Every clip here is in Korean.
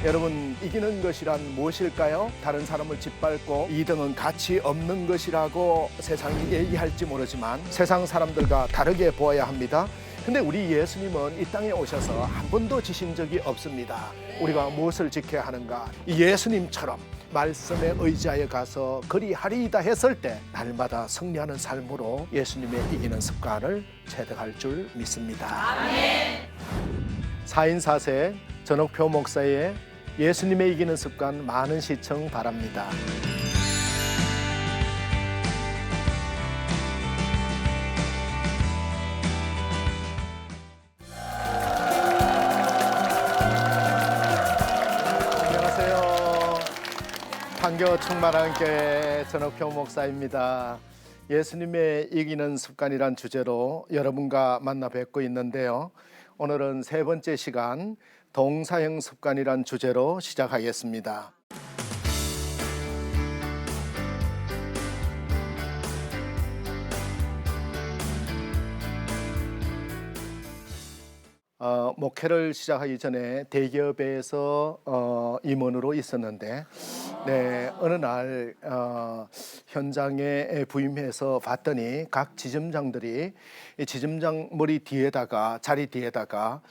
여러분, 이기는 것이란 무엇일까요? 다른 사람을 짓밟고 2등은 가치 없는 것이라고 세상이 얘기할지 모르지만 세상 사람들과 다르게 보아야 합니다. 근데 우리 예수님은 이 땅에 오셔서 한 번도 지신 적이 없습니다. 우리가 무엇을 지켜야 하는가? 이 예수님처럼 말씀에 의지하여 가서 그리하리이다 했을 때 날마다 승리하는 삶으로 예수님의 이기는 습관을 체득할 줄 믿습니다. 아멘. 4인 4세 전옥표 목사의 예수님의 이기는 습관 많은 시청 바랍니다. 안녕하세요. 판교 충만한 교회 전옥표 목사입니다. 예수님의 이기는 습관이란 주제로 여러분과 만나 뵙고 있는데요. 오늘은 세 번째 시간 동사형 습관이란 주제로 시작하겠습니다. 목회를 시작하기 전에 대기업에서 임원으로 있었는데 어느 날 현장에 부임해서 봤더니 각 지점장들이 이 지점장 머리 뒤에다가 자리 뒤에다가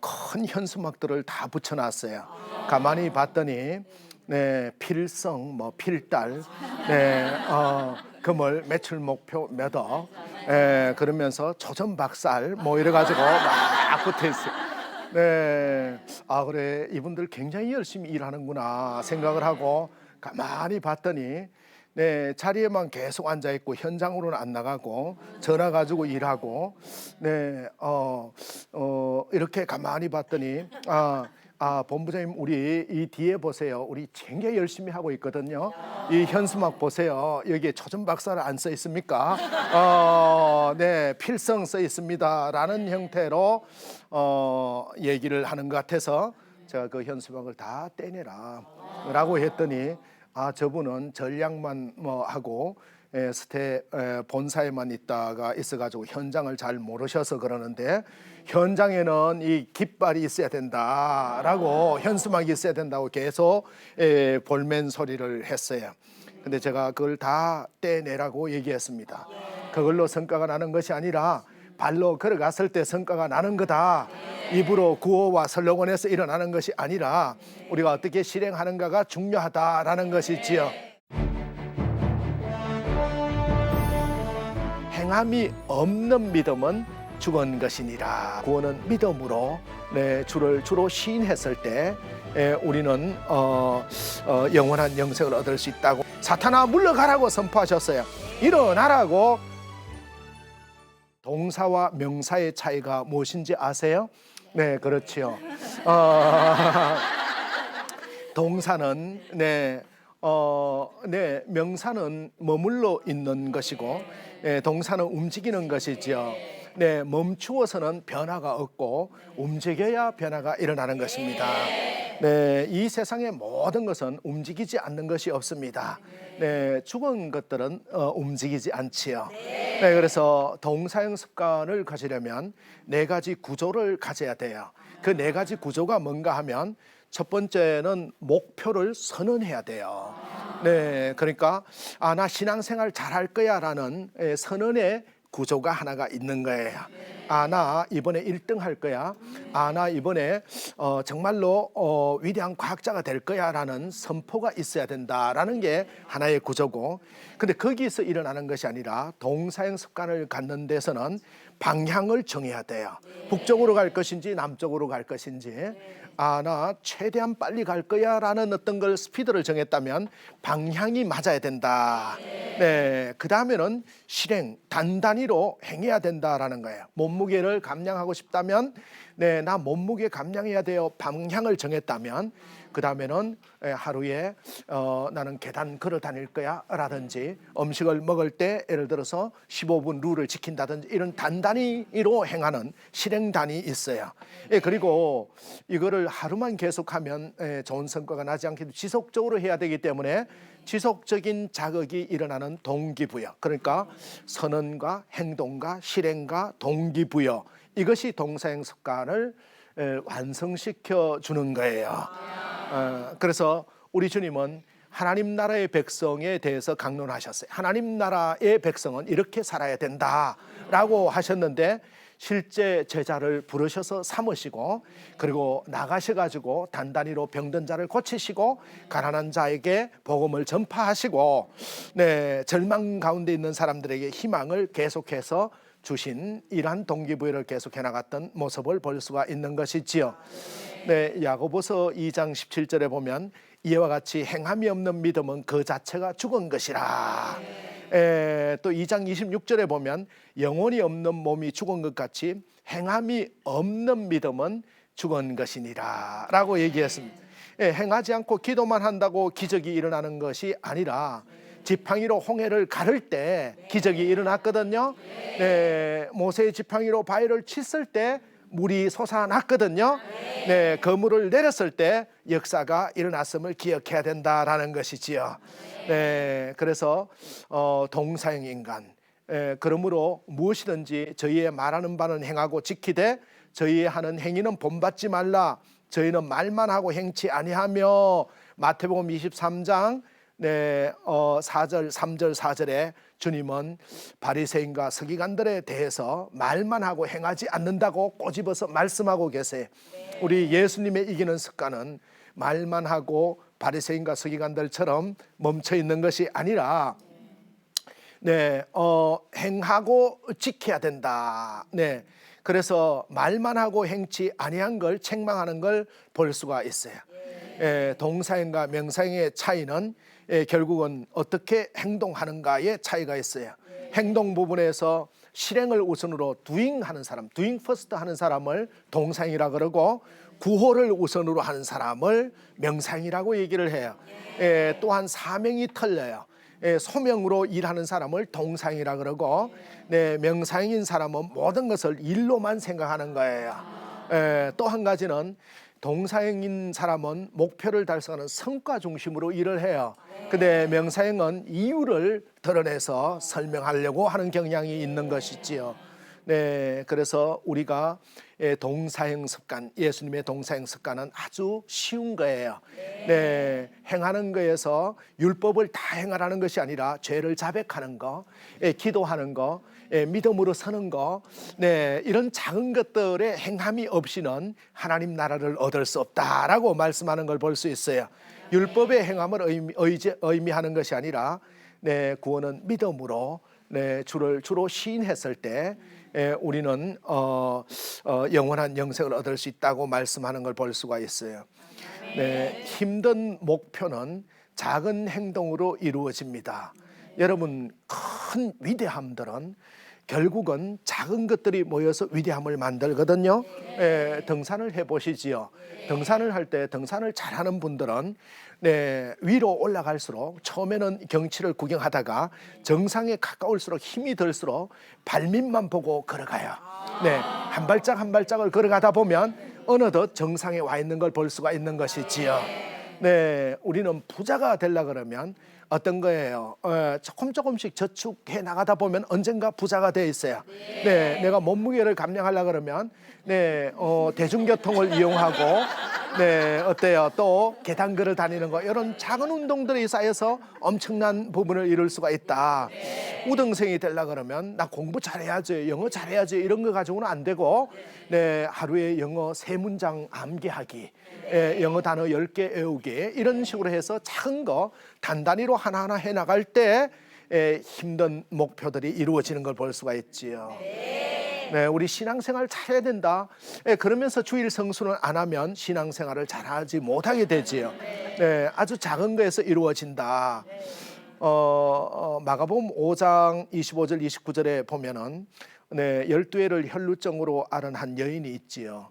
큰 현수막들을 다 붙여놨어요. 가만히 봤더니 필성, 필달, 금월, 매출 목표 몇 억, 그러면서 조선박살 이래가지고 막 붙어있어요. 그래, 이분들 굉장히 열심히 일하는구나 생각을 하고 가만히 봤더니 자리에만 계속 앉아있고 현장으로는 안 나가고 전화 가지고 일하고 이렇게 가만히 봤더니 본부장님, 우리 이 뒤에 보세요. 우리 굉장히 열심히 하고 있거든요. 이 현수막 보세요. 여기에 초전박살 안 써 있습니까? 필성 써 있습니다. 라는 형태로 얘기를 하는 것 같아서 제가 그 현수막을 다 떼내라 라고 했더니 저분은 전략만 하고 본사에만 있어가지고 현장을 잘 모르셔서 그러는데 현장에는 이 깃발이 있어야 된다라고 현수막이 있어야 된다고 계속 볼멘 소리를 했어요. 근데 제가 그걸 다 떼내라고 얘기했습니다. 그걸로 성과가 나는 것이 아니라 발로 걸어갔을 때 성과가 나는 거다. 입으로 구호와 슬로건에서 일어나는 것이 아니라 우리가 어떻게 실행하는가가 중요하다라는 것이지요. 행함이 없는 믿음은 죽은 것이니라. 구원은 믿음으로 주를 주로 시인했을 때 우리는 영원한 영생을 얻을 수 있다고. 사탄아 물러가라고 선포하셨어요. 일어나라고. 동사와 명사의 차이가 무엇인지 아세요? 네, 그렇지요. 동사는 명사는 머물러 있는 것이고 동사는 움직이는 것이죠. 멈추어서는 변화가 없고 움직여야 변화가 일어나는 것입니다. 이 세상의 모든 것은 움직이지 않는 것이 없습니다. 죽은 것들은 움직이지 않지요. 그래서 동사형 습관을 가지려면 네 가지 구조를 가져야 돼요. 그 네 가지 구조가 뭔가 하면 첫 번째는 목표를 선언해야 돼요. 그러니까 나 신앙생활 잘할 거야 라는 선언의 구조가 하나가 있는 거예요. 나 이번에 1등 할 거야. 나 이번에 정말로 위대한 과학자가 될 거야 라는 선포가 있어야 된다라는 게 하나의 구조고, 근데 거기서 일어나는 것이 아니라 동사형 습관을 갖는 데서는 방향을 정해야 돼요. 북쪽으로 갈 것인지 남쪽으로 갈 것인지. 나 최대한 빨리 갈 거야 라는 어떤 걸 스피드를 정했다면 방향이 맞아야 된다. 그 다음에는 실행, 단단히로 행해야 된다라는 거예요. 몸무게를 감량하고 싶다면 나 몸무게 감량해야 돼요. 방향을 정했다면 그 다음에는 하루에 나는 계단 걸어 다닐 거야 라든지, 음식을 먹을 때 예를 들어서 15분 룰을 지킨다든지 이런 단단히로 행하는 실행단이 있어요. 그리고 이거를 하루만 계속하면 좋은 성과가 나지 않게 지속적으로 해야 되기 때문에 지속적인 자극이 일어나는 동기부여, 그러니까 선언과 행동과 실행과 동기부여, 이것이 동사형 습관을 완성시켜 주는 거예요. 그래서 우리 주님은 하나님 나라의 백성에 대해서 강론하셨어요. 하나님 나라의 백성은 이렇게 살아야 된다라고 하셨는데 실제 제자를 부르셔서 삼으시고 그리고 나가셔가지고 단단히로 병든 자를 고치시고 가난한 자에게 복음을 전파하시고 절망 가운데 있는 사람들에게 희망을 계속해서 주신 이러한 동기부여를 계속해 나갔던 모습을 볼 수가 있는 것이지요. 야고보서 2장 17절에 보면 이와 같이 행함이 없는 믿음은 그 자체가 죽은 것이라. 또 2장 26절에 보면 영혼이 없는 몸이 죽은 것 같이 행함이 없는 믿음은 죽은 것이니라 라고 얘기했습니다. 행하지 않고 기도만 한다고 기적이 일어나는 것이 아니라 지팡이로 홍해를 가를 때 기적이 일어났거든요. 모세의 지팡이로 바위를 쳤을 때 물이 솟아났거든요. 그 물을 내렸을 때 역사가 일어났음을 기억해야 된다라는 것이지요. 그래서 동사형 인간, 그러므로 무엇이든지 저희의 말하는 바는 행하고 지키되 저희의 하는 행위는 본받지 말라. 저희는 말만 하고 행치 아니하며. 마태복음 23장 4절 3절 4절에 주님은 바리새인과 서기관들에 대해서 말만 하고 행하지 않는다고 꼬집어서 말씀하고 계세요. 우리 예수님의 이기는 습관은 말만 하고 바리새인과 서기관들처럼 멈춰 있는 것이 아니라 행하고 지켜야 된다. 그래서 말만 하고 행치 아니한 걸 책망하는 걸 볼 수가 있어요. 동사형과 명사형의 차이는 결국은 어떻게 행동하는가의 차이가 있어요. 행동 부분에서 실행을 우선으로 doing하는 사람, doing first 하는 사람을 동사형이라 그러고 구호를 우선으로 하는 사람을 명사형이라고 얘기를 해요. 또한 사명이 틀려요. 소명으로 일하는 사람을 동사형이라 그러고 명사형인 사람은 모든 것을 일로만 생각하는 거예요. 또 한 가지는 동사형인 사람은 목표를 달성하는 성과 중심으로 일을 해요. 근데 명사형은 이유를 드러내서 설명하려고 하는 경향이 있는 것이지요. 그래서 우리가 동사형 습관, 예수님의 동사형 습관은 아주 쉬운 거예요. 행하는 거에서 율법을 다 행하라는 것이 아니라 죄를 자백하는 거, 기도하는 거, 믿음으로 서는 거, 이런 작은 것들의 행함이 없이는 하나님 나라를 얻을 수 없다라고 말씀하는 걸 볼 수 있어요. 율법의 행함을 의미하는 것이 아니라 구원은 믿음으로 주로 시인했을 때 우리는 영원한 영생을 얻을 수 있다고 말씀하는 걸 볼 수가 있어요. 힘든 목표는 작은 행동으로 이루어집니다. 여러분, 큰 위대함들은 결국은 작은 것들이 모여서 위대함을 만들거든요. 등산을 해보시지요. 등산을 할 때 등산을 잘하는 분들은 위로 올라갈수록 처음에는 경치를 구경하다가 정상에 가까울수록 힘이 들수록 발밑만 보고 걸어가요. 한 발짝 한 발짝을 걸어가다 보면 어느덧 정상에 와 있는 걸 볼 수가 있는 것이지요. 우리는 부자가 되려 그러면 어떤 거예요? 조금씩 저축해 나가다 보면 언젠가 부자가 돼 있어요. 내가 몸무게를 감량하려 그러면 대중교통을 이용하고 어때요? 또 계단걸을 다니는 거, 이런 작은 운동들이 쌓여서 엄청난 부분을 이룰 수가 있다. 우등생이 되려 그러면 나 공부 잘해야지, 영어 잘해야지, 이런 거 가지고는 안 되고 하루에 영어 3문장 암기하기, 영어 단어 10개 외우기, 이런 식으로 해서 작은 거 단단히로 하나하나 해나갈 때 힘든 목표들이 이루어지는 걸 볼 수가 있지요. 우리 신앙생활 잘해야 된다. 그러면서 주일 성수는 안 하면 신앙생활을 잘하지 못하게 되지요. 아주 작은 거에서 이루어진다. 마가복음 5장 25절 29절에 보면은 12회를 혈루증으로 앓은 한 여인이 있지요.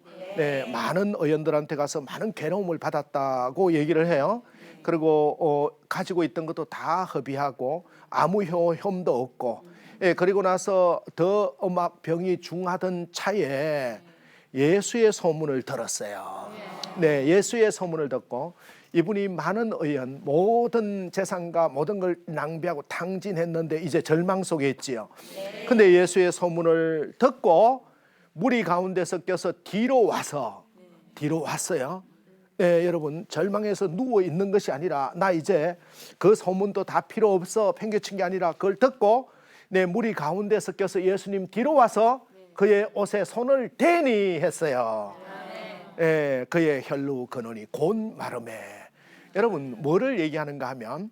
많은 의원들한테 가서 많은 괴로움을 받았다고 얘기를 해요. 그리고 가지고 있던 것도 다 허비하고 아무 효험도 없고, 그리고 나서 더 막 병이 중하던 차에 예수의 소문을 들었어요. 예수의 소문을 듣고 이분이 많은 의원, 모든 재산과 모든 걸 낭비하고 탕진했는데 이제 절망 속에 있지요. 근데 예수의 소문을 듣고 무리 가운데서 껴서 뒤로 왔어요. 여러분 절망해서 누워 있는 것이 아니라 나 이제 그 소문도 다 필요 없어 팽개친 게 아니라 그걸 듣고 내 무리 가운데서 껴서 예수님 뒤로 와서 그의 옷에 손을 대니 했어요. 그의 혈루 근원이 곧 마름에. 여러분 뭐를 얘기하는가 하면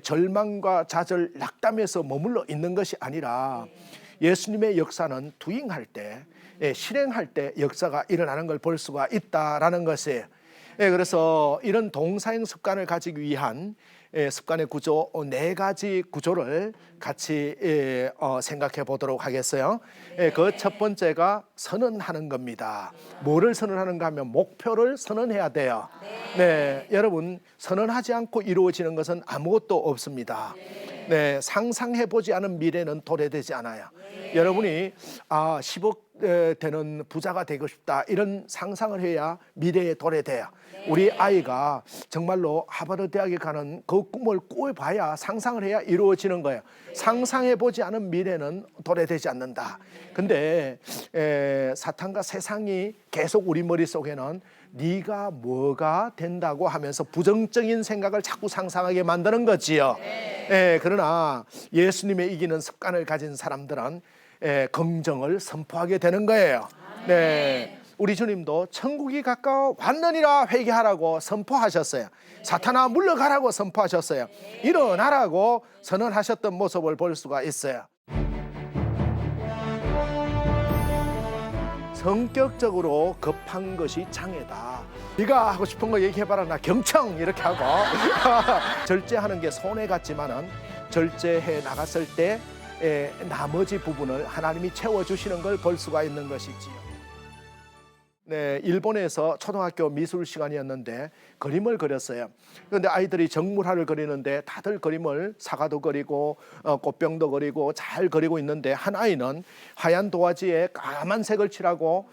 절망과 좌절 낙담에서 머물러 있는 것이 아니라 예수님의 역사는 투잉할 때 실행할 때 역사가 일어나는 걸 볼 수가 있다라는 것이에요. 그래서 이런 동사행 습관을 가지기 위한 습관의 구조 4가지 구조를 같이 생각해 보도록 하겠어요. 그 첫 번째가 선언하는 겁니다. 뭐를 선언하는가 하면 목표를 선언해야 돼요. 여러분 선언하지 않고 이루어지는 것은 아무것도 없습니다. 상상해 보지 않은 미래는 도래되지 않아요. 여러분이 10억 되는 부자가 되고 싶다 이런 상상을 해야 미래에 도래돼요. 우리 아이가 정말로 하버드 대학에 가는 그 꿈을 꿔봐야 상상을 해야 이루어지는 거예요. 상상해 보지 않은 미래는 도래되지 않는다. 근데 사탄과 세상이 계속 우리 머릿속에는 네가 뭐가 된다고 하면서 부정적인 생각을 자꾸 상상하게 만드는 거지요. 그러나 예수님의 이기는 습관을 가진 사람들은 긍정을 선포하게 되는 거예요. 우리 주님도 천국이 가까워 왔느니라 회개하라고 선포하셨어요. 사탄아 물러가라고 선포하셨어요. 일어나라고 선언하셨던 모습을 볼 수가 있어요. 성격적으로 급한 것이 장애다. 네가 하고 싶은 거 얘기해봐라. 나 경청 이렇게 하고 절제하는 게 손해 같지만은 절제해 나갔을 때 나머지 부분을 하나님이 채워주시는 걸 볼 수가 있는 것이지요. 일본에서 초등학교 미술 시간이었는데 그림을 그렸어요. 그런데 아이들이 정물화를 그리는데 다들 그림을 사과도 그리고 꽃병도 그리고 잘 그리고 있는데 한 아이는 하얀 도화지에 까만 색을 칠하고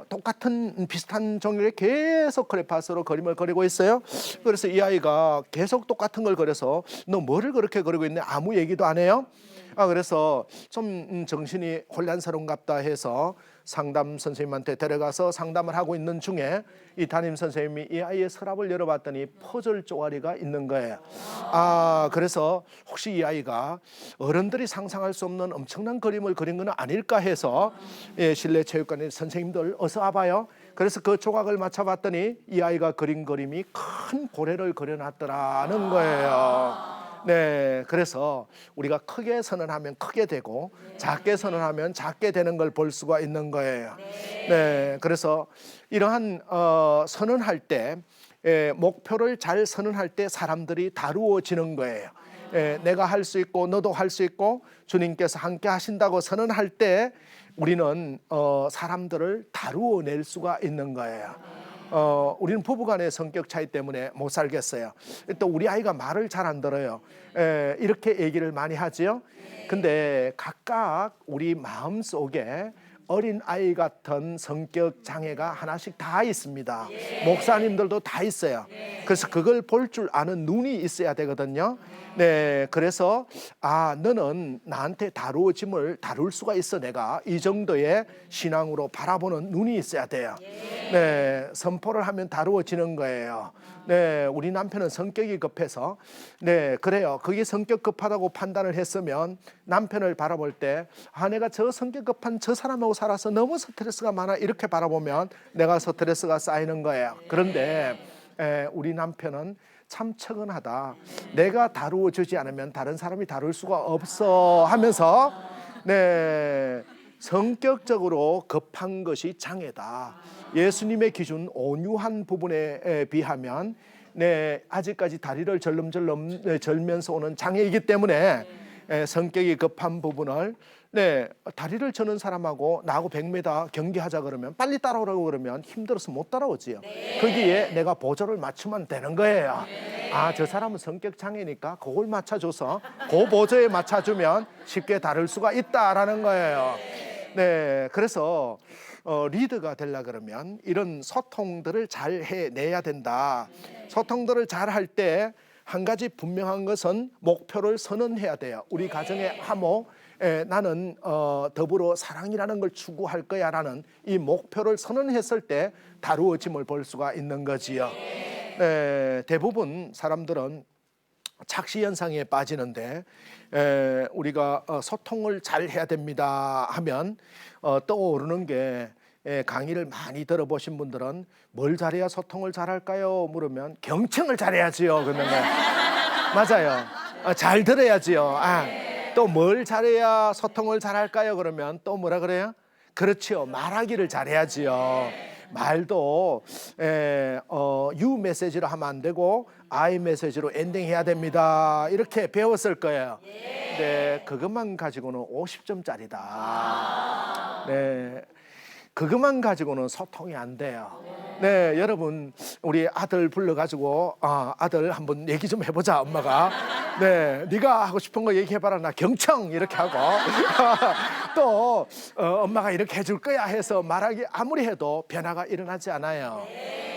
똑같은 비슷한 종류의 계속 크레파스로 그림을 그리고 있어요. 그래서 이 아이가 계속 똑같은 걸 그려서 너 뭐를 그렇게 그리고 있네? 아무 얘기도 안 해요. 그래서 좀 정신이 혼란스러운갑다 해서 상담 선생님한테 데려가서 상담을 하고 있는 중에 이 담임 선생님이 이 아이의 서랍을 열어봤더니 퍼즐 쪼가리가 있는 거예요. 그래서 혹시 이 아이가 어른들이 상상할 수 없는 엄청난 그림을 그린 건 아닐까 해서 실내 체육관에 선생님들 어서 와봐요. 그래서 그 조각을 맞춰봤더니 이 아이가 그린 그림이 큰 고래를 그려놨더라는 거예요. 그래서 우리가 크게 선언하면 크게 되고 작게 선언하면 작게 되는 걸 볼 수가 있는 거예요. 그래서 이러한 선언할 때 목표를 잘 선언할 때 사람들이 다루어지는 거예요. 내가 할 수 있고 너도 할 수 있고 주님께서 함께 하신다고 선언할 때 우리는 사람들을 다루어낼 수가 있는 거예요. 우리는 부부간의 성격 차이 때문에 못 살겠어요. 또 우리 아이가 말을 잘 안 들어요. 이렇게 얘기를 많이 하지요. 근데 각각 우리 마음속에 어린 아이 같은 성격 장애가 하나씩 다 있습니다. 목사님들도 다 있어요. 그래서 그걸 볼 줄 아는 눈이 있어야 되거든요. 그래서 너는 나한테 다루어짐을 다룰 수가 있어. 내가 이 정도의 신앙으로 바라보는 눈이 있어야 돼요. 선포를 하면 다루어지는 거예요. 우리 남편은 성격이 급해서 그래요. 그게 성격 급하다고 판단을 했으면 남편을 바라볼 때 내가 저 성격 급한 저 사람하고 살아서 너무 스트레스가 많아 이렇게 바라보면 내가 스트레스가 쌓이는 거예요. 그런데 우리 남편은 참 측은하다. 내가 다루어 주지 않으면 다른 사람이 다룰 수가 없어 하면서 성격적으로 급한 것이 장애다. 예수님의 기준 온유한 부분에 비하면 아직까지 다리를 절름절름 절면서 오는 장애이기 때문에 성격이 급한 부분을 다리를 저는 사람하고 나하고 100m 경기하자 그러면 빨리 따라오라고 그러면 힘들어서 못 따라오지요. 거기에 내가 보조를 맞추면 되는 거예요. 저 사람은 성격 장애니까 그걸 맞춰줘서 그 보조에 맞춰주면 쉽게 다룰 수가 있다라는 거예요. 그래서 리더가 되려 그러면 이런 소통들을 잘 해내야 된다. 소통들을 잘 할 때 한 가지 분명한 것은 목표를 선언해야 돼요. 우리 가정의 화목 나는 더불어 사랑이라는 걸 추구할 거야라는 이 목표를 선언했을 때 다루어짐을 볼 수가 있는 거지요. 대부분 사람들은 착시 현상에 빠지는데 우리가 소통을 잘 해야 됩니다 하면 떠오르는 게 강의를 많이 들어보신 분들은 뭘 잘해야 소통을 잘할까요? 물으면 경청을 잘해야지요. 그러면 맞아요. 잘 들어야지요. 또 뭘 잘해야 소통을 잘할까요? 그러면 또 뭐라 그래요? 그렇지요. 말하기를 잘해야지요. 말도 you 메시지로 하면 안 되고 I 메시지로 엔딩해야 됩니다. 이렇게 배웠을 거예요. 네, 그것만 가지고는 50점짜리다. 네, 그것만 가지고는 소통이 안 돼요. 네, 여러분 우리 아들 불러가지고 아들 한번 얘기 좀 해보자. 엄마가 네가 하고 싶은 거 얘기해봐라. 나 경청 이렇게 하고 또 엄마가 이렇게 해줄 거야 해서 말하기 아무리 해도 변화가 일어나지 않아요.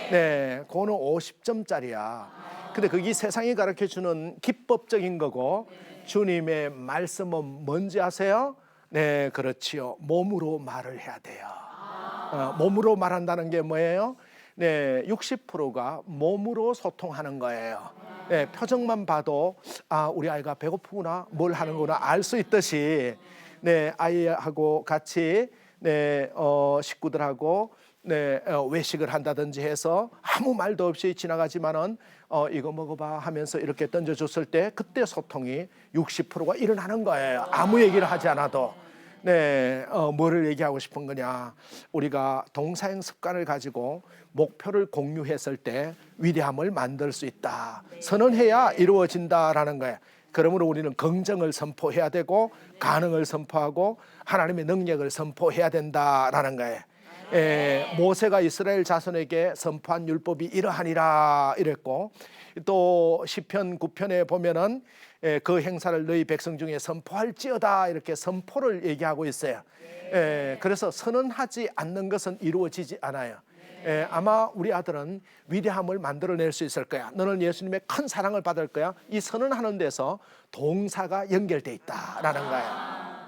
네, 그거는 50점짜리야. 근데 그게 세상이 가르쳐주는 기법적인 거고 주님의 말씀은 뭔지 아세요? 네, 그렇지요. 몸으로 말을 해야 돼요. 몸으로 말한다는 게 뭐예요? 네, 60%가 몸으로 소통하는 거예요. 네, 표정만 봐도 우리 아이가 배고프구나, 뭘 하는구나 알 수 있듯이 네, 아이하고 같이 식구들하고 외식을 한다든지 해서 아무 말도 없이 지나가지만은 이거 먹어봐 하면서 이렇게 던져줬을 때 그때 소통이 60%가 일어나는 거예요. 아무 얘기를 하지 않아도. 뭐를 얘기하고 싶은 거냐? 우리가 동사행 습관을 가지고 목표를 공유했을 때 위대함을 만들 수 있다. 선언해야 이루어진다라는 거예요. 그러므로 우리는 긍정을 선포해야 되고 가능을 선포하고 하나님의 능력을 선포해야 된다라는 거예요. 모세가 이스라엘 자손에게 선포한 율법이 이러하니라 이랬고 또 시편 9편에 보면은 그 행사를 너희 백성 중에 선포할지어다 이렇게 선포를 얘기하고 있어요. 그래서 선언하지 않는 것은 이루어지지 않아요. 아마 우리 아들은 위대함을 만들어낼 수 있을 거야. 너는 예수님의 큰 사랑을 받을 거야. 이 선언하는 데서 동사가 연결돼 있다라는 거예요.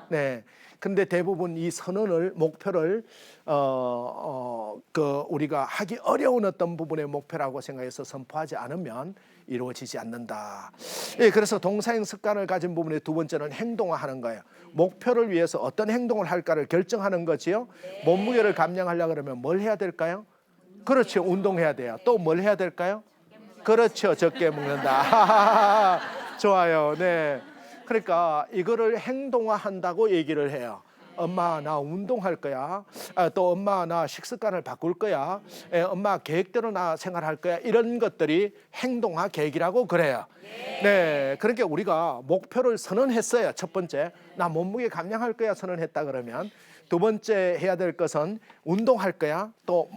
네. 근데 대부분 이 선언을 목표를 우리가 하기 어려운 어떤 부분의 목표라고 생각해서 선포하지 않으면 이루어지지 않는다. 그래서 동사행 습관을 가진 부분의 두 번째는 행동화하는 거예요. 목표를 위해서 어떤 행동을 할까를 결정하는 거지요. 몸무게를 감량하려고 그러면 뭘 해야 될까요? 그렇죠. 운동해야 돼요. 또 뭘 해야 될까요? 그렇죠. 적게 먹는다. 좋아요. 네. 그러니까 이거를 행동화한다고 얘기를 해요. 엄마 나 운동할 거야. 또 엄마 나 식습관을 바꿀 거야. 엄마 계획대로 나 생활할 거야. 이런 것들이 행동화 계획이라고 그래요. 네, 그러니까 우리가 목표를 선언했어요. 첫 번째, 나 몸무게 감량할 거야 선언했다 그러면 두 번째 해야 될 것은 운동할 거야. 또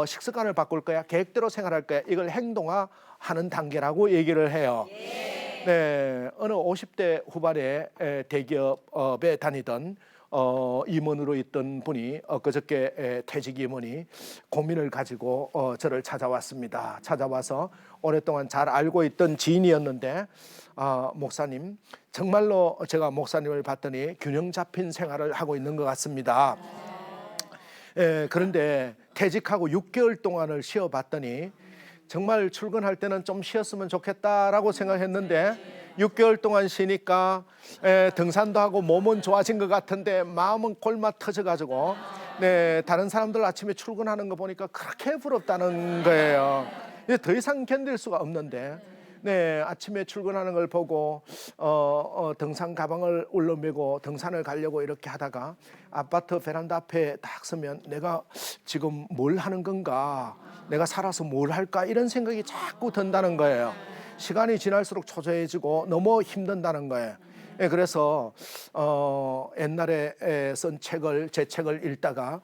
식습관을 바꿀 거야. 계획대로 생활할 거야. 이걸 행동화하는 단계라고 얘기를 해요. 네, 어느 50대 후반에 대기업에 다니던 임원으로 있던 분이 그저께 퇴직 임원이 고민을 가지고 저를 찾아왔습니다. 찾아와서 오랫동안 잘 알고 있던 지인이었는데 목사님 정말로 제가 목사님을 봤더니 균형 잡힌 생활을 하고 있는 것 같습니다. 그런데 퇴직하고 6개월 동안을 쉬어봤더니 정말 출근할 때는 좀 쉬었으면 좋겠다라고 생각했는데 6개월 동안 쉬니까 등산도 하고 몸은 좋아진 것 같은데 마음은 골마 터져가지고 다른 사람들 아침에 출근하는 거 보니까 그렇게 부럽다는 거예요. 더 이상 견딜 수가 없는데 아침에 출근하는 걸 보고 등산 가방을 올려매고 등산을 가려고 이렇게 하다가 아파트 베란다 앞에 딱 서면 내가 지금 뭘 하는 건가, 내가 살아서 뭘 할까 이런 생각이 자꾸 든다는 거예요. 시간이 지날수록 초조해지고 너무 힘든다는 거예요. 그래서 옛날에 쓴 제 책을 읽다가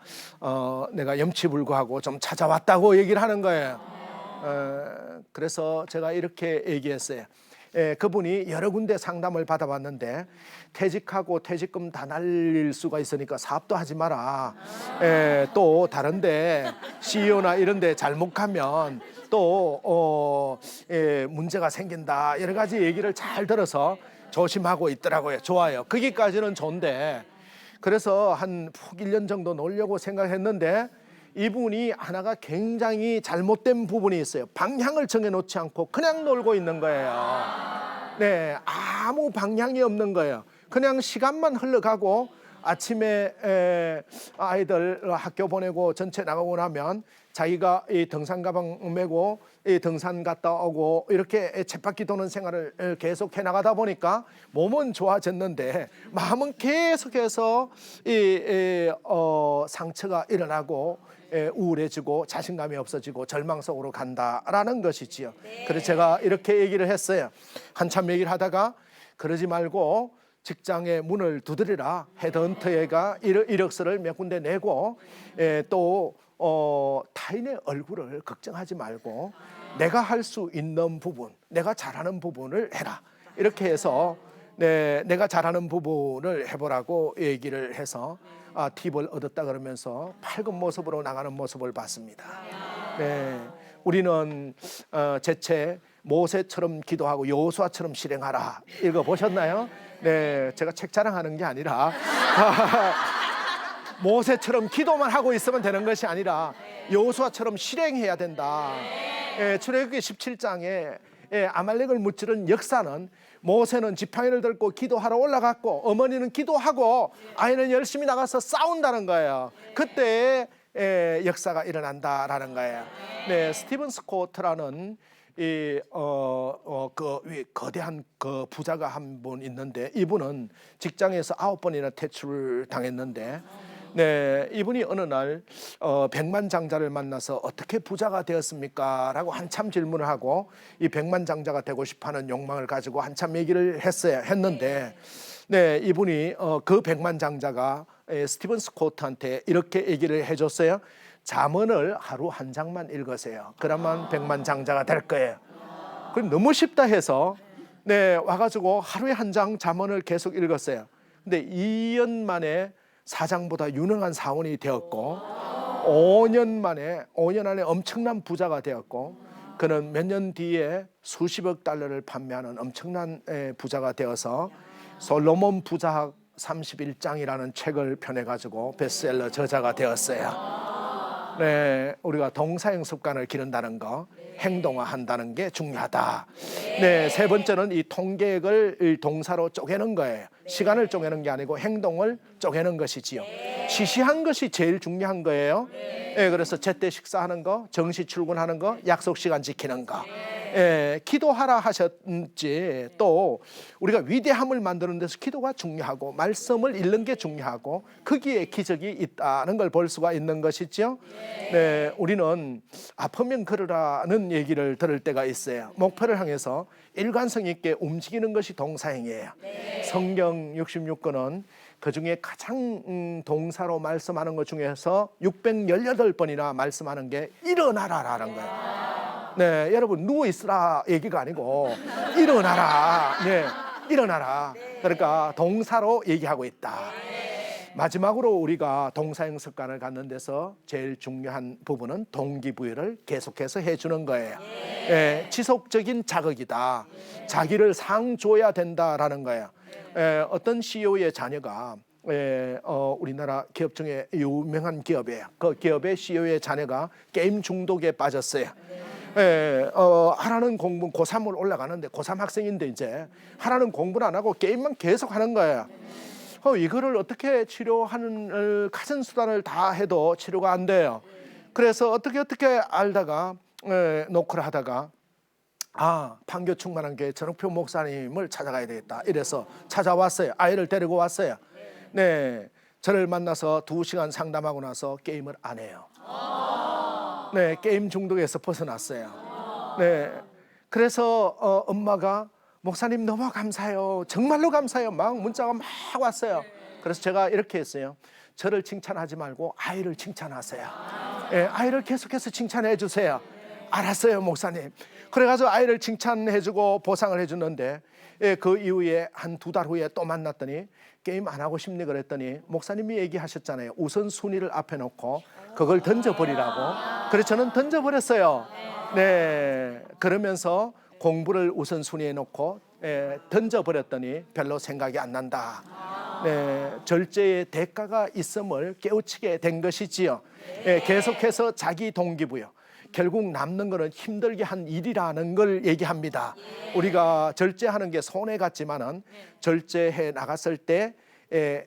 내가 염치불구하고 좀 찾아왔다고 얘기를 하는 거예요. 그래서 제가 이렇게 얘기했어요. 그분이 여러 군데 상담을 받아봤는데 퇴직하고 퇴직금 다 날릴 수가 있으니까 사업도 하지 마라. 또 다른데 CEO나 이런데 잘못 가면 또 문제가 생긴다. 여러 가지 얘기를 잘 들어서 조심하고 있더라고요. 좋아요. 거기까지는 좋은데, 그래서 한 푹 1년 정도 놀려고 생각했는데 이분이 하나가 굉장히 잘못된 부분이 있어요. 방향을 정해놓지 않고 그냥 놀고 있는 거예요. 네, 아무 방향이 없는 거예요. 그냥 시간만 흘러가고 아침에 아이들 학교 보내고 전체 나가고 나면 자기가 이 등산 가방 메고 이 등산 갔다 오고 이렇게 쳇바퀴 도는 생활을 계속 해 나가다 보니까 몸은 좋아졌는데 마음은 계속해서 상처가 일어나고 우울해지고 자신감이 없어지고 절망 속으로 간다라는 것이지요. 그래서 제가 이렇게 얘기를 했어요. 한참 얘기를 하다가 그러지 말고 직장의 문을 두드리라. 헤드헌터가 이력서를 몇 군데 내고 또 타인의 얼굴을 걱정하지 말고 내가 할 수 있는 부분, 내가 잘하는 부분을 해라. 이렇게 해서 내가 잘하는 부분을 해보라고 얘기를 해서 팁을 얻었다 그러면서 밝은 모습으로 나가는 모습을 봤습니다. 네, 우리는 제책 모세처럼 기도하고 여호수아처럼 실행하라. 읽어보셨나요? 네, 제가 책 자랑하는 게 아니라 모세처럼 기도만 하고 있으면 되는 것이 아니라 여호수아처럼 실행해야 된다. 출애굽기 17장에 아말렉을 무찌른 역사는 모세는 지팡이를 들고 기도하러 올라갔고 어머니는 기도하고 아이는 열심히 나가서 싸운다는 거예요. 그때 역사가 일어난다라는 거예요. 네, 스티븐 스코트라는 거대한 그 부자가 한 분 있는데 이분은 직장에서 9번이나 퇴출을 당했는데 네, 이분이 어느 날 백만장자를 만나서 어떻게 부자가 되었습니까? 라고 한참 질문을 하고 이 백만장자가 되고 싶어하는 욕망을 가지고 한참 얘기를 했는데 네, 이분이 그 백만장자가 스티븐 스코트한테 이렇게 얘기를 해줬어요. 잠언을 하루 한 장만 읽으세요. 그러면 백만장자가 될 거예요. 그럼 너무 쉽다 해서 네, 와가지고 하루에 한 장 잠언을 계속 읽었어요. 근데 2년 만에 사장보다 유능한 사원이 되었고 5년 안에 엄청난 부자가 되었고 그는 몇 년 뒤에 수십억 달러를 판매하는 엄청난 부자가 되어서 솔로몬 부자학 31장이라는 책을 펴내가지고 베스트셀러 저자가 되었어요. 네, 우리가 동사형 습관을 기른다는 거, 행동화한다는 게 중요하다. 네, 세 번째는 이 통계획을 동사로 쪼개는 거예요. 시간을 쪼개는 게 아니고 행동을 쪼개는 것이지요. 시시한 것이 제일 중요한 거예요. 네, 그래서 제때 식사하는 거, 정시 출근하는 거, 약속 시간 지키는 거. 기도하라 하셨지. 또 우리가 위대함을 만드는 데서 기도가 중요하고 말씀을 읽는 게 중요하고 거기에 기적이 있다는 걸 볼 수가 있는 것이죠. 네, 우리는 아프면 걸으라는 얘기를 들을 때가 있어요. 목표를 향해서 일관성 있게 움직이는 것이 동사행위예요. 성경 66권은 그중에 가장 동사로 말씀하는 것 중에서 618번이나 말씀하는 게 일어나라라는 거예요. 네, 여러분 누워 있으라 얘기가 아니고 일어나라. 네, 일어나라. 그러니까 동사로 얘기하고 있다. 마지막으로 우리가 동사형 습관을 갖는 데서 제일 중요한 부분은 동기부여를 계속해서 해주는 거예요. 지속적인 자극이다. 자기를 상줘야 된다라는 거예요. 어떤 CEO의 자녀가 우리나라 기업 중에 유명한 기업이에요. 그 기업의 CEO의 자녀가 게임 중독에 빠졌어요. 하라는 공부 고3을 올라가는데 고3 학생인데 이제 하라는 공부를 안 하고 게임만 계속 하는 거예요. 이거를 어떻게 치료하는 갖은 수단을 다 해도 치료가 안 돼요. 그래서 어떻게 알다가 노크를 하다가 판교 충만한교회 전옥표 목사님을 찾아가야 되겠다. 이래서 찾아왔어요. 아이를 데리고 왔어요. 네, 저를 만나서 2시간 상담하고 나서 게임을 안 해요. 네, 게임 중독에서 벗어났어요. 네, 그래서 엄마가 목사님 너무 감사해요. 정말로 감사해요. 막 문자가 막 왔어요. 그래서 제가 이렇게 했어요. 저를 칭찬하지 말고 아이를 칭찬하세요. 아이를 계속해서 칭찬해 주세요. 알았어요, 목사님. 그래가지고 아이를 칭찬해주고 보상을 해주는데 그 이후에 한 2달 후에 또 만났더니 게임 안 하고 싶니 그랬더니 목사님이 얘기하셨잖아요. 우선순위를 앞에 놓고 그걸 던져버리라고. 그래서 저는 던져버렸어요. 네, 그러면서 공부를 우선순위에 놓고 던져버렸더니 별로 생각이 안 난다. 절제의 대가가 있음을 깨우치게 된 것이지요. 계속해서 자기 동기부여, 결국 남는 것은 힘들게 한 일이라는 걸 얘기합니다. 우리가 절제하는 게 손해 같지만은 절제해 나갔을 때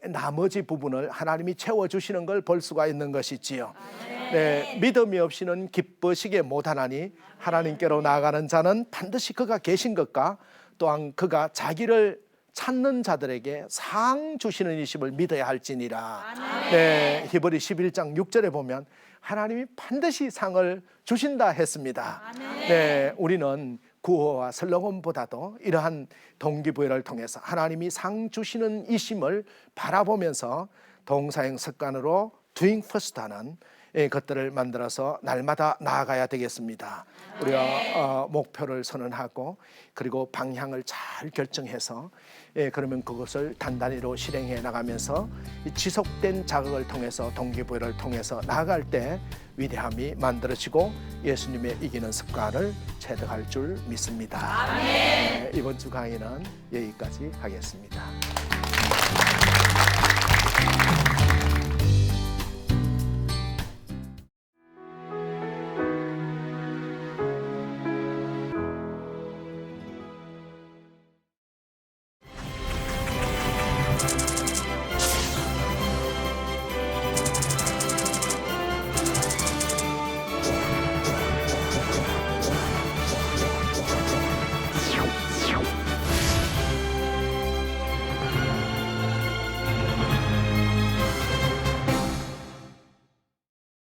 나머지 부분을 하나님이 채워주시는 걸 볼 수가 있는 것이지요. 믿음이 없이는 기쁘시게 못하나니 하나님께로 나아가는 자는 반드시 그가 계신 것과 또한 그가 자기를 찾는 자들에게 상 주시는 이심을 믿어야 할지니라. 히브리 11장 6절에 보면 하나님이 반드시 상을 주신다 했습니다. 우리는 구호와 슬로건보다도 이러한 동기부여를 통해서 하나님이 상 주시는 이심을 바라보면서 동사형 습관으로 doing first 하는 것들을 만들어서 날마다 나아가야 되겠습니다. 우리가 목표를 선언하고 그리고 방향을 잘 결정해서 그러면 그것을 단단히로 실행해 나가면서 지속된 자극을 통해서 동기부여를 통해서 나아갈 때 위대함이 만들어지고 예수님의 이기는 습관을 체득할 줄 믿습니다. 이번 주 강의는 여기까지 하겠습니다.